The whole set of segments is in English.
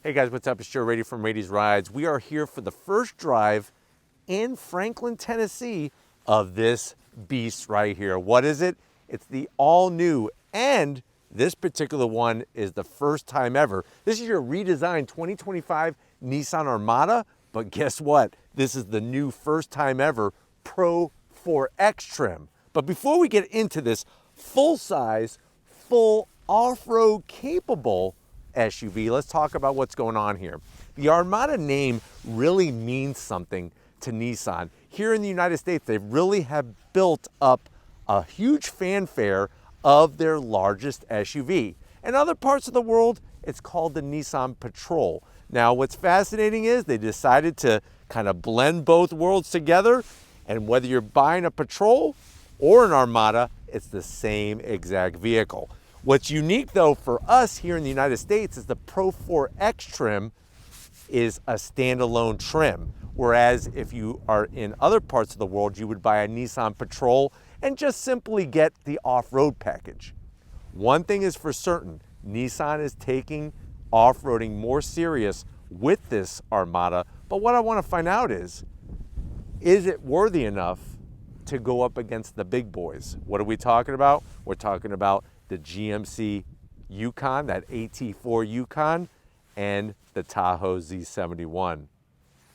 Hey guys, what's up? It's Joe Raiti from Raiti's Rides. We are here for the first drive in Franklin, Tennessee of this beast right here. What is it? It's the all new, and this particular one is the first time ever. This is your redesigned 2025 Nissan Armada, but guess what? This is the new first time ever Pro-4x trim. But before we get into this full size, full off-road capable SUV, let's talk about what's going on here. The Armada name really means something to Nissan. Here in the United States, they really have built up a huge fanfare of their largest SUV. In other parts of the world, it's called the Nissan Patrol. Now, what's fascinating is they decided to kind of blend both worlds together, and whether you're buying a Patrol or an Armada, it's the same exact vehicle. What's unique though for us here in the United States is the Pro-4x trim is a standalone trim. Whereas if you are in other parts of the world, you would buy a Nissan Patrol and just simply get the off-road package. One thing is for certain, Nissan is taking off-roading more serious with this Armada, but what I want to find out is it worthy enough to go up against the big boys? What are we talking about? We're talking about the GMC Yukon, that AT4 Yukon, and the Tahoe Z71.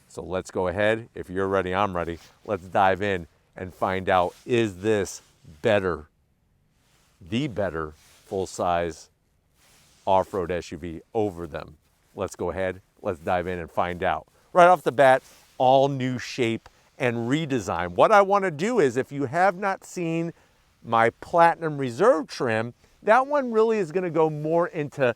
So let's go ahead. If you're ready, I'm ready. Let's dive in and find out, is this better, the better full-size off-road SUV over them? Let's go ahead. Let's dive in and find out. Right off the bat, all new shape and redesign. What I want to do is, if you have not seen my Platinum Reserve trim, that one really is going to go more into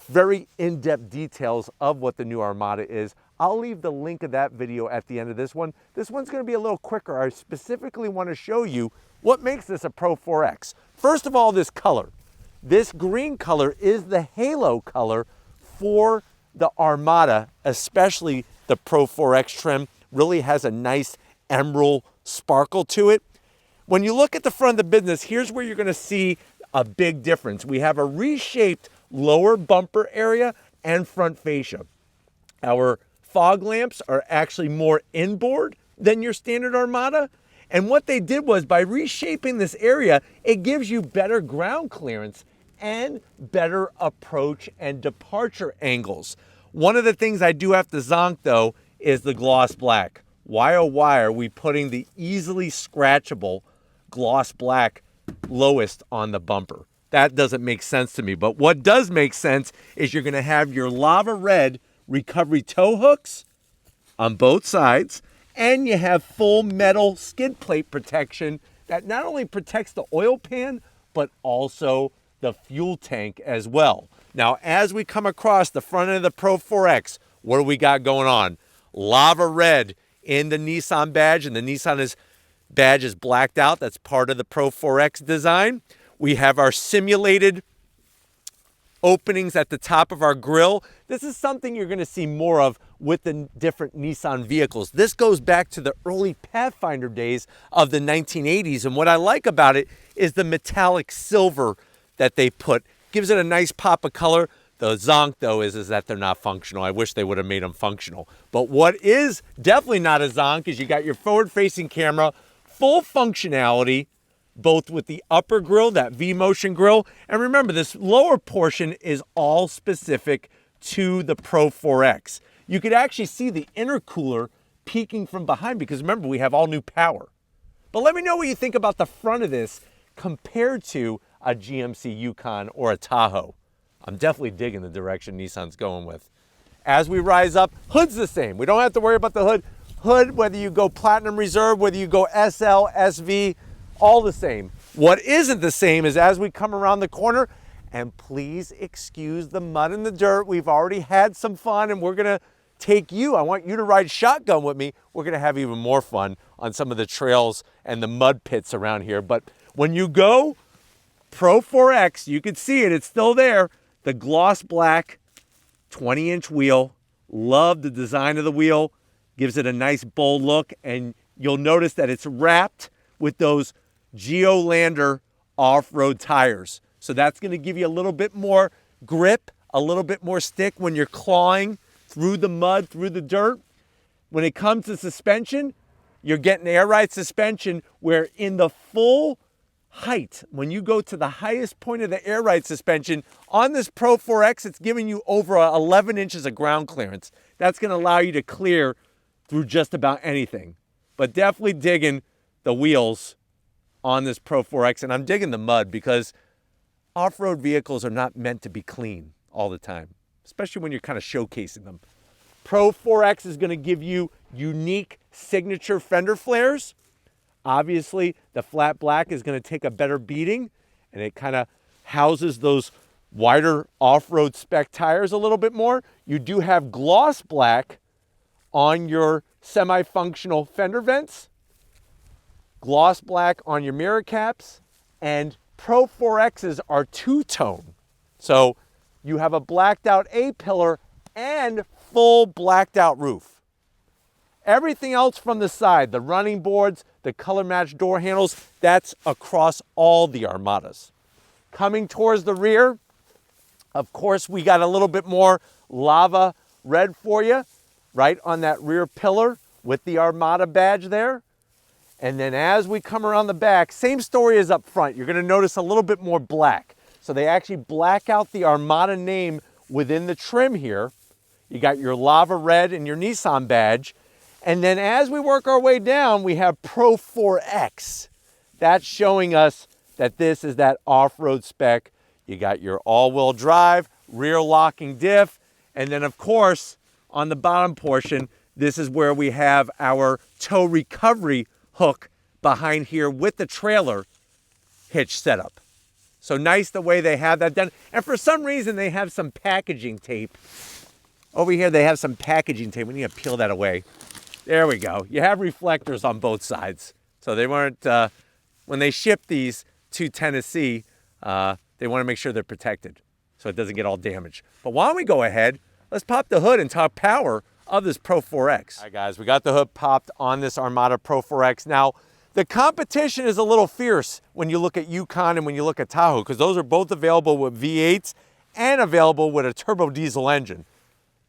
very in-depth details of what the new Armada is. I'll leave the link of that video at the end of this one. This one's going to be a little quicker. I specifically want to show you what makes this a Pro-4x. First of all, this color. This green color is the halo color for the Armada, especially the Pro-4x trim. Really has a nice emerald sparkle to it. When you look at the front of the business, here's where you're going to see a big difference. We have a reshaped lower bumper area and front fascia. Our fog lamps are actually more inboard than your standard Armada. And what they did was, by reshaping this area, it gives you better ground clearance and better approach and departure angles. One of the things I do have to zonk though is the gloss black. Why oh why are we putting the easily scratchable gloss black lowest on the bumper? That doesn't make sense to me. But what does make sense is you're going to have your lava red recovery tow hooks on both sides, and you have full metal skid plate protection that not only protects the oil pan, but also the fuel tank as well. Now, as we come across the front end of the Pro-4x, what do we got going on? Lava red in the Nissan badge, and the Nissan badge is blacked out. That's part of the Pro-4x design. We have our simulated openings at the top of our grille. This is something you're going to see more of with the different Nissan vehicles. This goes back to the early Pathfinder days of the 1980s, and what I like about it is the metallic silver that they put. Gives it a nice pop of color. The zonk, though, is that they're not functional. I wish they would have made them functional. But what is definitely not a zonk is you got your forward-facing camera, full functionality, both with the upper grille, that V-motion grille. And remember, this lower portion is all specific to the Pro-4x. You could actually see the intercooler peeking from behind because, remember, we have all new power. But let me know what you think about the front of this compared to a GMC Yukon or a Tahoe. I'm definitely digging the direction Nissan's going with. As we rise up, hood's the same. We don't have to worry about the hood. Hood, whether you go Platinum Reserve, whether you go SL, SV, all the same. What isn't the same is as we come around the corner, and please excuse the mud and the dirt. We've already had some fun, and we're gonna take you. I want you to ride shotgun with me. We're gonna have even more fun on some of the trails and the mud pits around here. But when you go Pro-4x, you can see it, it's still there. The gloss black 20-inch wheel. Love the design of the wheel. Gives it a nice bold look, and you'll notice that it's wrapped with those Geolander off-road tires. So that's going to give you a little bit more grip a little bit more stick when you're clawing through the mud, through the dirt. When it comes to suspension, you're getting air ride suspension where in the full height, when you go to the highest point of the air ride suspension, on this Pro-4x, it's giving you over 11 inches of ground clearance. That's going to allow you to clear through just about anything. But definitely digging the wheels on this Pro-4x, and I'm digging the mud because off-road vehicles are not meant to be clean all the time, especially when you're kind of showcasing them. Pro-4x is going to give you unique signature fender flares. Obviously, the flat black is going to take a better beating, and it kind of houses those wider off-road spec tires a little bit more. You do have gloss black on your semi-functional fender vents, gloss black on your mirror caps, and Pro-4x's are two-tone. So you have a blacked out A-pillar and full blacked out roof. Everything else from the side, the running boards, the color matched door handles, that's across all the Armadas. Coming towards the rear, of course, we got a little bit more lava red for you, right on that rear pillar with the Armada badge there. And then as we come around the back, same story as up front. You're gonna notice a little bit more black. So they actually black out the Armada name within the trim here. You got your lava red and your Nissan badge. And then as we work our way down, we have Pro-4x. That's showing us that this is that off-road spec. You got your all-wheel drive, rear locking diff, and then of course, on the bottom portion, this is where we have our tow recovery hook behind here with the trailer hitch setup. So nice the way they have that done. And for some reason, they have some packaging tape. Over here, they have some packaging tape. We need to peel that away. There we go. You have reflectors on both sides. So they weren't, when they ship these to Tennessee, they want to make sure they're protected so it doesn't get all damaged. But why don't we go ahead, let's pop the hood and talk power of this Pro-4x. All right, guys, we got the hood popped on this Armada Pro-4x. Now, the competition is a little fierce when you look at Yukon and when you look at Tahoe, because those are both available with V8s and available with a turbo diesel engine.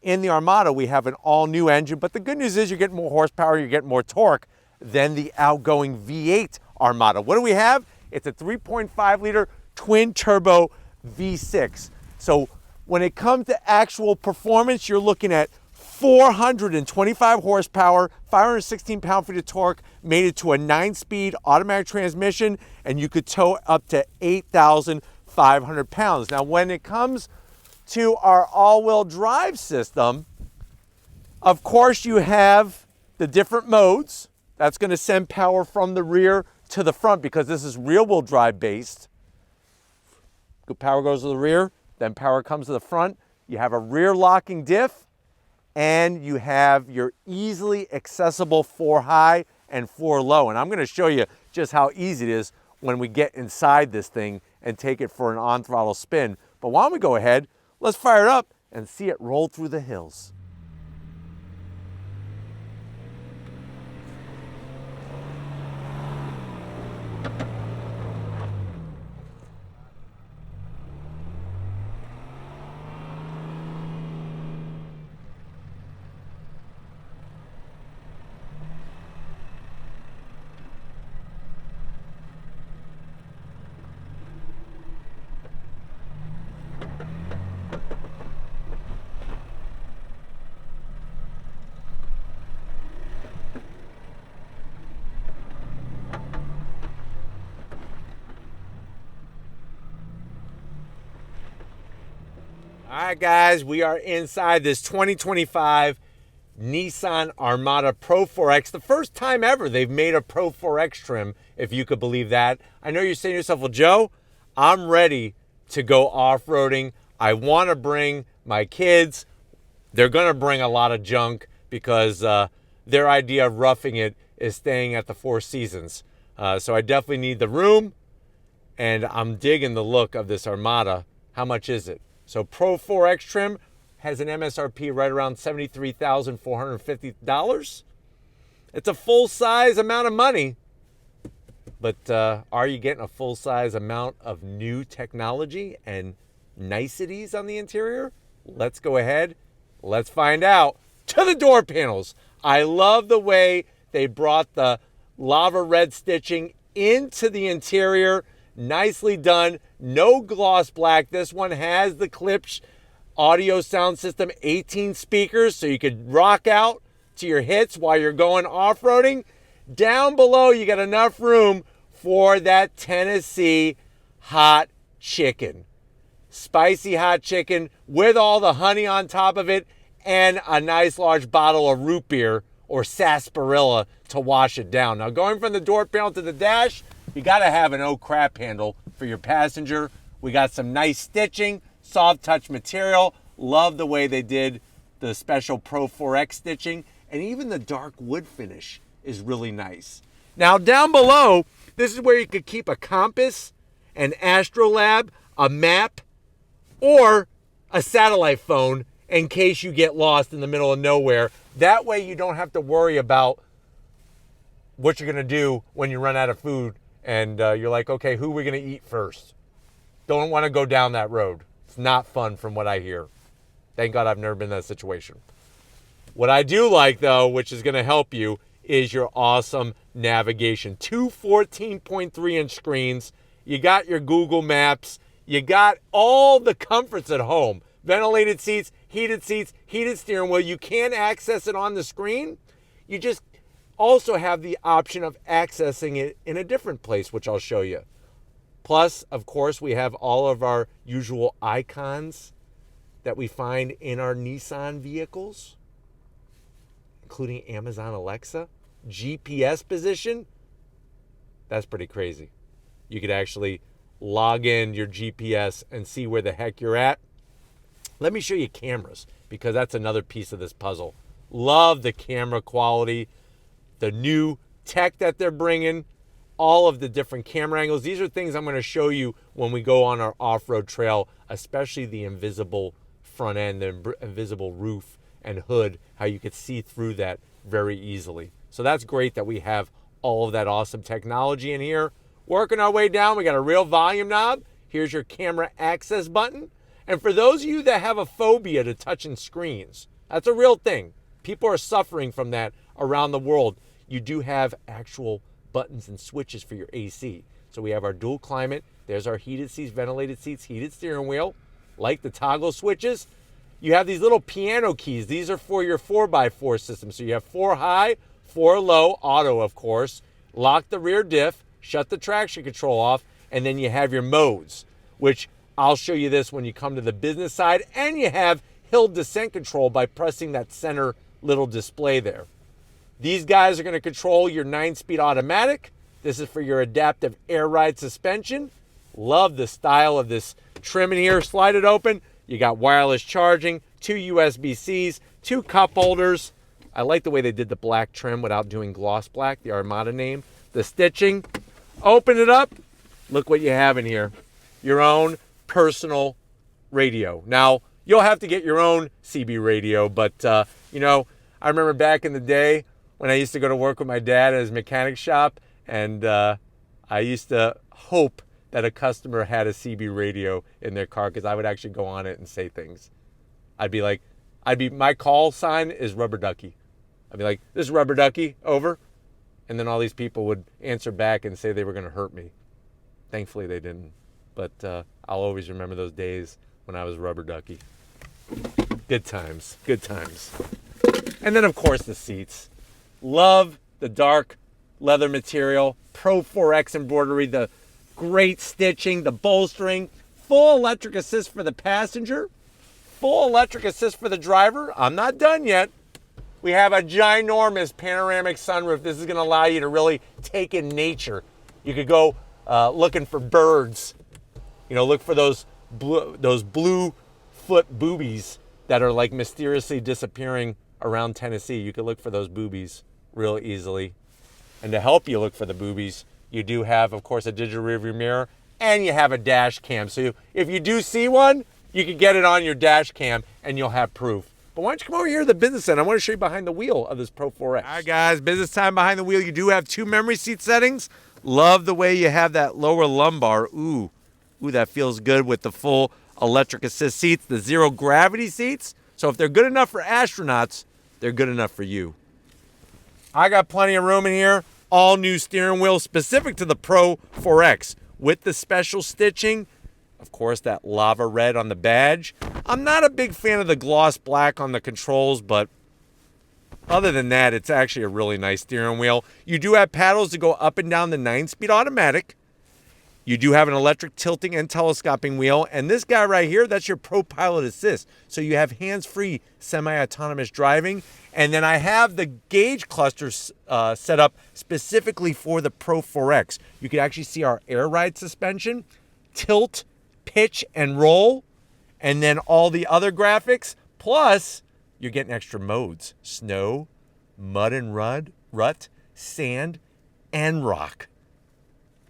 In the Armada, we have an all-new engine, but the good news is you're getting more horsepower, you're getting more torque than the outgoing V8 Armada. What do we have? It's a 3.5-liter twin-turbo V6. So when it comes to actual performance, you're looking at 425 horsepower, 516 pound-feet of torque, made it to a 9-speed automatic transmission, and you could tow up to 8,500 pounds. Now, when it comes to our all-wheel drive system, of course, you have the different modes. That's going to send power from the rear to the front because this is rear-wheel drive based. Power goes to the rear, then power comes to the front. You have a rear locking diff, and you have your easily accessible 4 high and 4 low. And I'm going to show you just how easy it is when we get inside this thing and take it for an on-throttle spin. But why don't we go ahead, let's fire it up and see it roll through the hills. All right, guys, we are inside this 2025 Nissan Armada Pro-4x. The first time ever they've made a Pro-4x trim, if you could believe that. I know you're saying to yourself, well, Joe, I'm ready to go off-roading. I want to bring my kids. They're going to bring a lot of junk because their idea of roughing it is staying at the Four Seasons. So I definitely need the room, and I'm digging the look of this Armada. How much is it? So Pro-4x trim has an MSRP right around $73,450. It's a full-size amount of money, but are you getting a full-size amount of new technology and niceties on the interior? Let's go ahead. Let's find out. To the door panels. I love the way they brought the lava red stitching into the interior. Nicely done. No gloss black. This one has the Klipsch audio sound system, 18 speakers, so you could rock out to your hits while you're going off-roading. Down below, you got enough room for that Tennessee hot chicken. Spicy hot chicken with all the honey on top of it and a nice large bottle of root beer or sarsaparilla to wash it down. Now, going from the door panel to the dash, you got to have an oh crap handle for your passenger. We got some nice stitching, soft touch material. Love the way they did the special Pro-4x stitching, and even the dark wood finish is really nice. Now, down below, this is where you could keep a compass, an astrolabe, a map, or a satellite phone in case you get lost in the middle of nowhere. That way you don't have to worry about what you're going to do when you run out of food and you're like, okay, who are we going to eat first? Don't want to go down that road. It's not fun from what I hear. Thank God I've never been in that situation. What I do like, though, which is going to help you, is your awesome navigation. Two 14.3-inch screens. You got your Google Maps. You got all the comforts at home. Ventilated seats, heated steering wheel. You can access it on the screen. You just also have the option of accessing it in a different place, which I'll show you. Plus, of course, we have all of our usual icons that we find in our Nissan vehicles, including Amazon Alexa, GPS position. That's pretty crazy. You could actually log in your GPS and see where the heck you're at. Let me show you cameras, because that's another piece of this puzzle. Love the camera quality, the new tech that they're bringing, all of the different camera angles. These are things I'm going to show you when we go on our off-road trail, especially the invisible front end, the invisible roof and hood, how you could see through that very easily. So that's great that we have all of that awesome technology in here. Working our way down, we got a real volume knob. Here's your camera access button. And for those of you that have a phobia to touching screens, that's a real thing. People are suffering from that around the world. You do have actual buttons and switches for your AC. So we have our dual climate. There's our heated seats, ventilated seats, heated steering wheel. Like the toggle switches. You have these little piano keys. These are for your 4x4 system. So you have 4 high, 4 low, auto of course. Lock the rear diff, shut the traction control off, and then you have your modes, which I'll show you this when you come to the business side. And you have hill descent control by pressing that center little display there. These guys are going to control your 9-speed automatic. This is for your adaptive air ride suspension. Love the style of this trim in here. Slide it open. You got wireless charging, 2 USB-Cs, 2 cup holders. I like the way they did the black trim without doing gloss black, the Armada name. The stitching. Open it up. Look what you have in here. Your own personal radio. Now, you'll have to get your own CB radio, but, you know, I remember back in the day when I used to go to work with my dad at his mechanic shop, and I used to hope that a customer had a CB radio in their car, because I would actually go on it and say things. My call sign is Rubber Ducky. I'd be like, this is Rubber Ducky, over. And then all these people would answer back and say they were going to hurt me. Thankfully, they didn't. But I'll always remember those days when I was Rubber Ducky. Good times, good times. And then, of course, the seats. Love the dark leather material, Pro-4x embroidery, the great stitching, the bolstering, full electric assist for the passenger, full electric assist for the driver. I'm not done yet. We have a ginormous panoramic sunroof. This is going to allow you to really take in nature. You could go looking for birds. You know, look for those blue foot boobies that are like mysteriously disappearing around Tennessee. You could look for those boobies real easily. And to help you look for the boobies, you do have, of course, a digital rearview mirror, and you have a dash cam. So if you do see one, you can get it on your dash cam and you'll have proof. But why don't you come over here to the business center? I want to show you behind the wheel of this Pro-4x. All right, guys, business time behind the wheel. You do have 2 memory seat settings. Love the way you have that lower lumbar. Ooh, that feels good with the full electric assist seats, the zero gravity seats. So if they're good enough for astronauts, they're good enough for you. I got plenty of room in here. All new steering wheel specific to the Pro-4x with the special stitching. Of course, that lava red on the badge. I'm not a big fan of the gloss black on the controls, but other than that, it's actually a really nice steering wheel. You do have paddles to go up and down the 9-speed automatic. You do have an electric tilting and telescoping wheel. And this guy right here, that's your Pro Pilot Assist. So you have hands-free semi-autonomous driving. And then I have the gauge clusters set up specifically for the Pro-4x. You can actually see our air ride suspension, tilt, pitch, and roll. And then all the other graphics. Plus, you're getting extra modes. Snow, mud and rut, sand, and rock.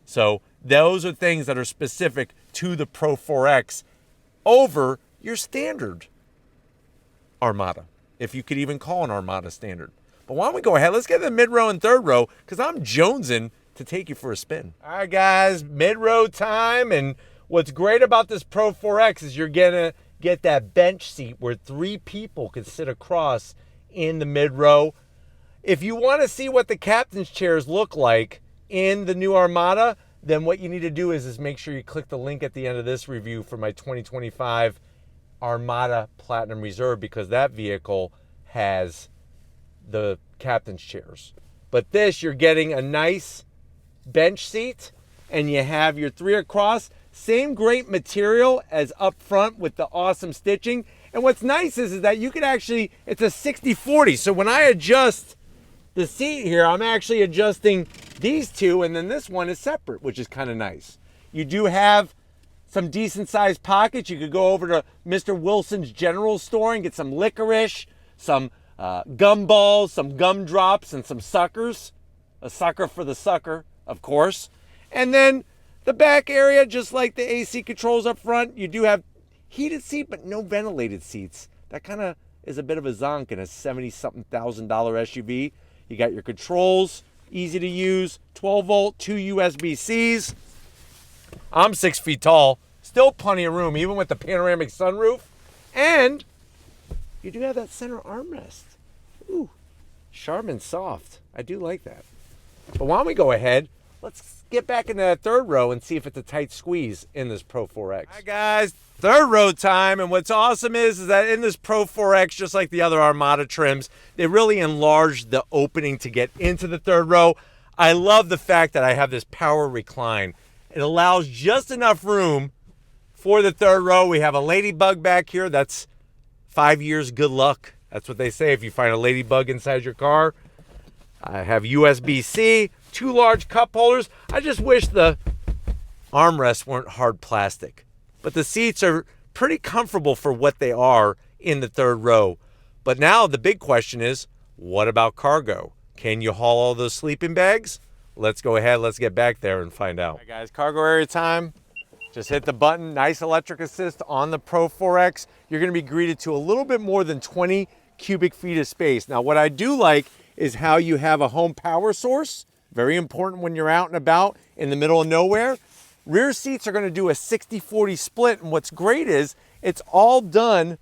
So those are things that are specific to the Pro-4x over your standard Armada, if you could even call an Armada standard. But why don't we go ahead, let's get to the mid-row and third row, because I'm jonesing to take you for a spin. All right, guys, mid-row time, and what's great about this Pro-4x is you're gonna get that bench seat where 3 people can sit across in the mid-row. If you want to see what the captain's chairs look like in the new Armada, then what you need to do is make sure you click the link at the end of this review for my 2025 Armada Platinum Reserve, because that vehicle has the captain's chairs. But this, you're getting a nice bench seat, and you have your 3 across. Same great material as up front with the awesome stitching. And what's nice is that you can actually, it's a 60-40. So when I adjust the seat here, I'm actually adjusting these two, and then this one is separate, which is kind of nice. You do have some decent sized pockets. You could go over to Mr. Wilson's General Store and get some licorice, some gum balls, some gum drops, and some suckers. A sucker for the sucker, of course. And then the back area, just like the AC controls up front, you do have heated seat, but no ventilated seats. That kind of is a bit of a zonk in a $70-something thousand SUV. You got your controls, easy to use, 12 volt, 2 USB-Cs. I'm 6 feet tall, still plenty of room, even with the panoramic sunroof. And you do have that center armrest. Ooh, sharp and soft. I do like that. But why don't we go ahead, let's get back into that third row and see if it's a tight squeeze in this Pro-4x. Hi guys, third row time. And what's awesome is that in this Pro-4x, just like the other Armada trims, they really enlarged the opening to get into the third row. I love the fact that I have this power recline. It allows just enough room for the third row. We have a ladybug back here. That's 5 years good luck. That's what they say if you find a ladybug inside your car. I have USB-C, 2 large cup holders. I just wish the armrests weren't hard plastic. But the seats are pretty comfortable for what they are in the third row. But now the big question is, what about cargo? Can you haul all those sleeping bags? Let's go ahead, let's get back there and find out. All right, guys, cargo area time. Just hit the button, nice electric assist on the Pro-4x. You're gonna be greeted to a little bit more than 20 cubic feet of space. Now, what I do like is how you have a home power source. Very important when you're out and about in the middle of nowhere. Rear seats are gonna do a 60-40 split, and what's great is it's all done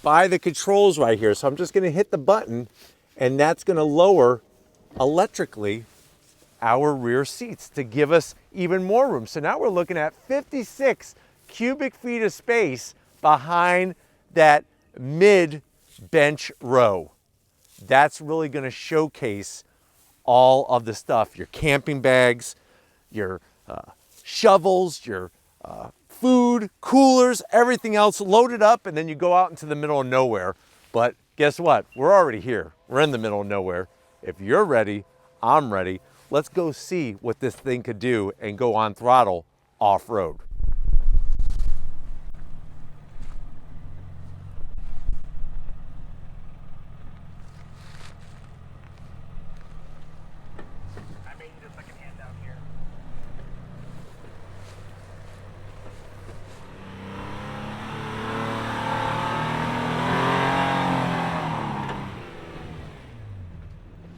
by the controls right here. So I'm just gonna hit the button, and that's gonna lower electrically our rear seats to give us even more room. So now we're looking at 56 cubic feet of space behind that mid bench row. That's really gonna showcase all of the stuff, your camping bags, your shovels, your food, coolers, everything else loaded up, and then you go out into the middle of nowhere. But guess what? We're already here. We're in the middle of nowhere. If you're ready, I'm ready. Let's go see what this thing could do and go on throttle off-road.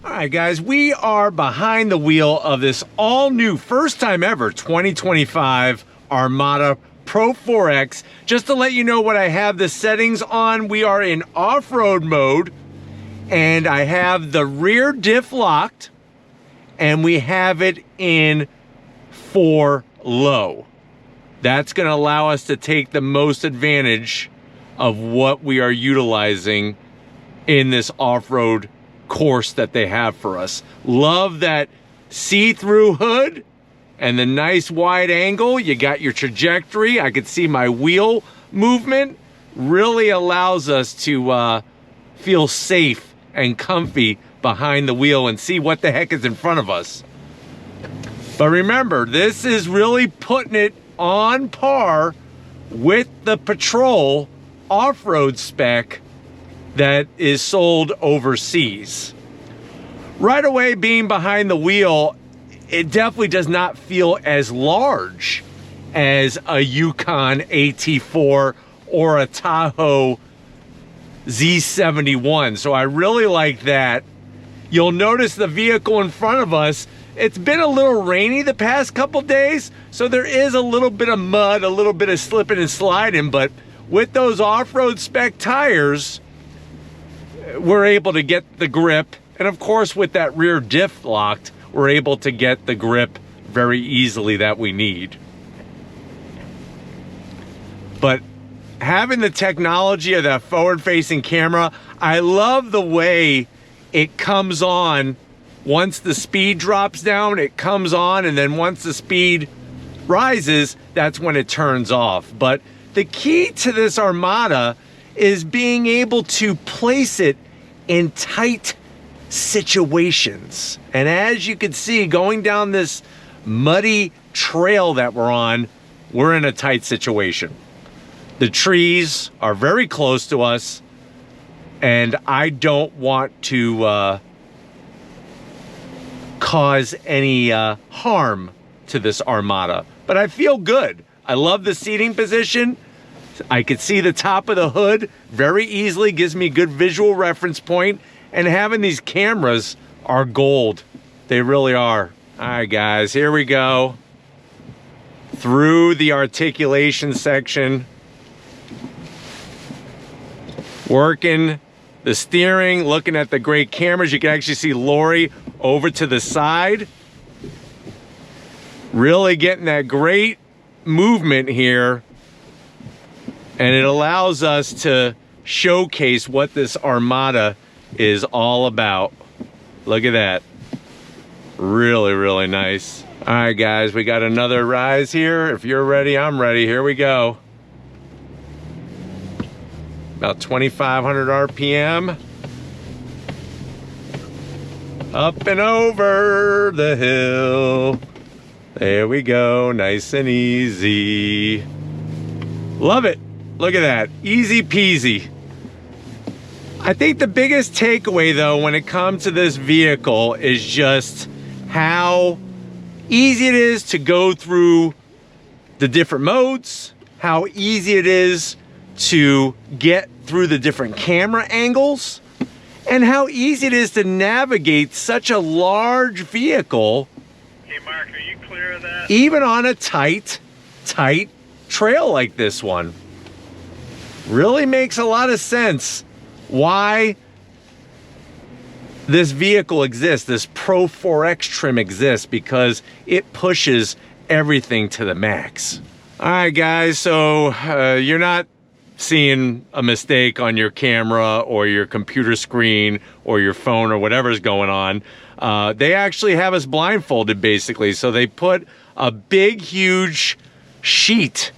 All right, guys, we are behind the wheel of this all new, first time ever, 2025 Armada Pro-4x. Just to let you know what I have the settings on, we are in off-road mode, and I have the rear diff locked, and we have it in 4 low. That's going to allow us to take the most advantage of what we are utilizing in this off-road course that they have for us. Love that see-through hood and the nice wide angle. You got your trajectory. I could see my wheel movement. Really allows us to feel safe and comfy behind the wheel and see what the heck is in front of us. But remember, this is really putting it on par with the Patrol off-road spec that is sold overseas. Right away, being behind the wheel, it definitely does not feel as large as a Yukon AT4 or a Tahoe Z71. So I really like that. You'll notice the vehicle in front of us, it's been a little rainy the past couple days, so there is a little bit of mud, a little bit of slipping and sliding, but with those off-road spec tires, we're able to get the grip. And of course, with that rear diff locked, we're able to get the grip very easily that we need. But having the technology of that forward-facing camera, I love the way it comes on. Once the speed drops down, it comes on, and then once the speed rises, that's when it turns off. But the key to this Armada is being able to place it in tight situations. And as you can see, going down this muddy trail that we're on, we're in a tight situation. The trees are very close to us, and I don't want to cause any harm to this Armada. But I feel good. I love the seating position. I could see the top of the hood very easily, gives me a good visual reference point, and having these cameras are gold. They really are. All right, guys, here we go. Through the articulation section. Working the steering, looking at the great cameras. You can actually see Lori over to the side. Really getting that great movement here. And it allows us to showcase what this Armada is all about. Look at that. Really, really nice. All right, guys, we got another rise here. If you're ready, I'm ready. Here we go. About 2,500 RPM. Up and over the hill. There we go, nice and easy. Love it. Look at that, easy peasy. I think the biggest takeaway though when it comes to this vehicle is just how easy it is to go through the different modes, how easy it is to get through the different camera angles, and how easy it is to navigate such a large vehicle. Hey Mark, are you clear of that? Even on a tight trail like this one. Really makes a lot of sense why this vehicle exists, this Pro-4x trim exists, because it pushes everything to the max. All right, guys, so you're not seeing a mistake on your camera or your computer screen or your phone or whatever's going on. They actually have us blindfolded, basically. So they put a big, huge sheet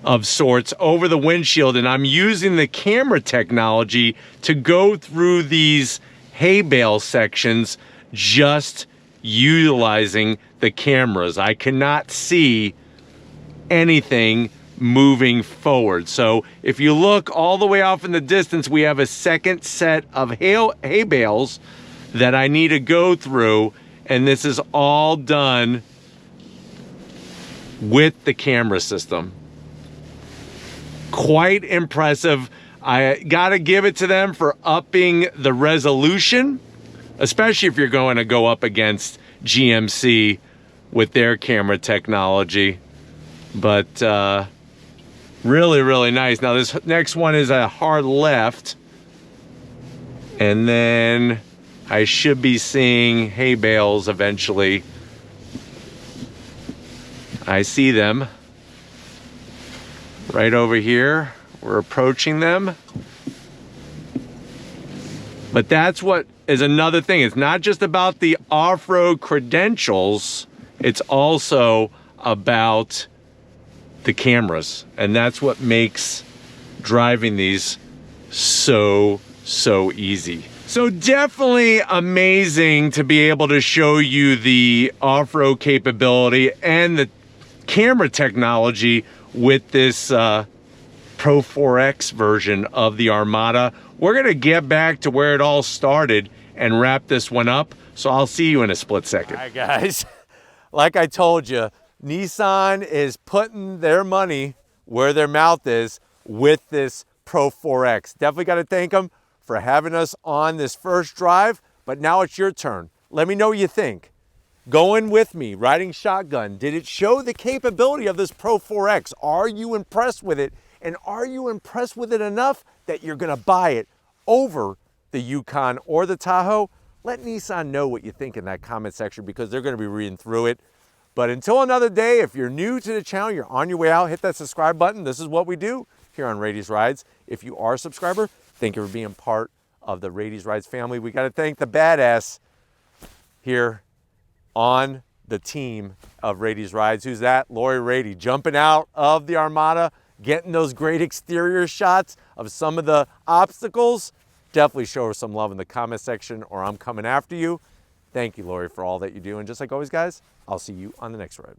of sorts over the windshield, and I'm using the camera technology to go through these hay bale sections, just utilizing the cameras. I cannot see anything moving forward. So if you look all the way off in the distance, we have a second set of hay bales that I need to go through, and this is all done with the camera system. Quite impressive. I gotta give it to them for upping the resolution, especially if you're going to go up against GMC with their camera technology. But Really, really nice. Now this next one is a hard left. And then I should be seeing hay bales eventually. I see them right over here. We're approaching them. But that's what is another thing. It's not just about the off-road credentials. It's also about the cameras. And that's what makes driving these so easy. So definitely amazing to be able to show you the off-road capability and the camera technology with this Pro-4x version of the Armada. We're gonna get back to where it all started and wrap this one up. So I'll see you in a split second. All right, guys, like I told you, Nissan is putting their money where their mouth is with this Pro-4x. Definitely gotta thank them for having us on this first drive, but now it's your turn. Let me know what you think. Going with me, riding shotgun, did it show the capability of this Pro-4x? Are you impressed with it? And are you impressed with it enough that you're gonna buy it over the Yukon or the Tahoe? Let Nissan know what you think in that comment section because they're gonna be reading through it. But until another day, if you're new to the channel, you're on your way out, hit that subscribe button. This is what we do here on Raiti's Rides. If you are a subscriber, thank you for being part of the Raiti's Rides family. We gotta thank the badass here on the team of Raiti's Rides. Who's that? Lori Raiti, jumping out of the Armada, getting those great exterior shots of some of the obstacles. Definitely show her some love in the comment section or I'm coming after you. Thank you, Lori, for all that you do. And just like always, guys, I'll see you on the next ride.